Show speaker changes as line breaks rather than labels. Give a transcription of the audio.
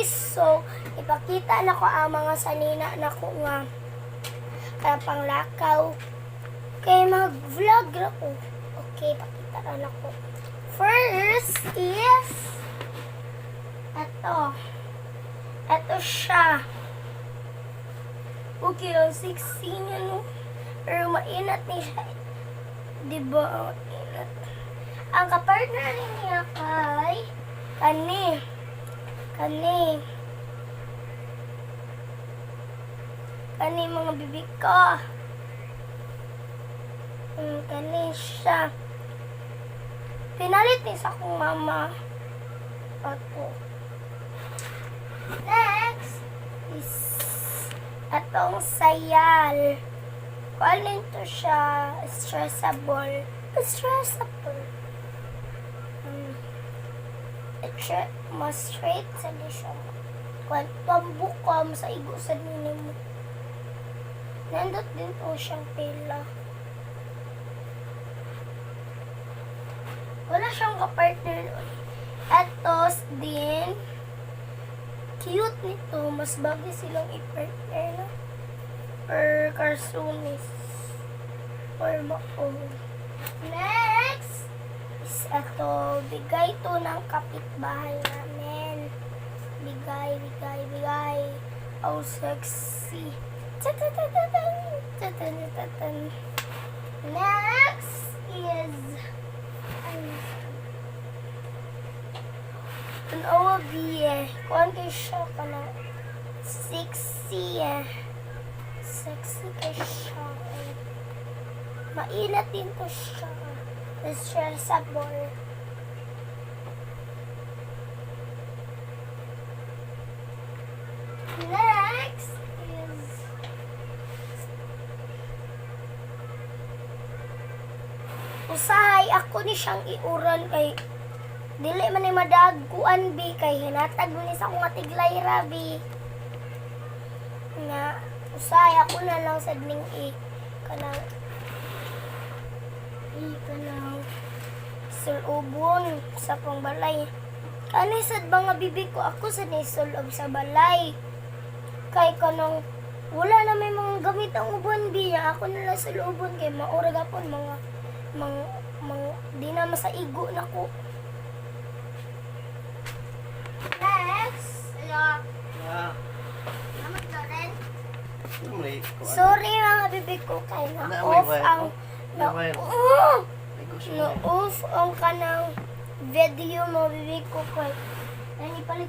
So, ipakita na ko ang mga sanina na ko nga kaya panglakaw. Kaya mag-vlog na ko. Okay, pakita na ko. First is Ito siya. Okay lang, sexy niya, no? Pero mainat niya siya. Diba? Mainat. Ang kapartner niya kay Kani mga bibig ko. Kani siya. Pinalit ni sa akong mama. Ito. Next is atong sayal. Kung ito siya, stressable. Mas straight sa di siya. Kung pambukam sa igo sa nini mo. Nandot din po siyang pila. Wala siyang kapartner. Etos din. Cute nito. Mas bagay silang i-partner na. Or cartoonist. Or maong. Next is ito. Bigay to ng kapitbahay namin. Bigay. Oh, sexy. Next is an OB. Kuhan kayo siya ka na sexy. Sexy kayo siya. Mainat din to siya. Stressable. Next is usahay ako ni siyang iuran kay dili man ni madagkuan bi kay hinatag ni sa akong atiglay rabi nga usahay ako na lang sa ding kanang sulubon sa pangbalay. Kani sad mga bibig ko ako sa nisulob sa balay. Kay kanang wala na may mga gamit ang ubon biya ako na lang sulubon kay maura gapon mga di na masaigo na ko. Next, sorry mga bibig ko kay na-off ang na-off ang kanang video mo bibig ko kay nanipalit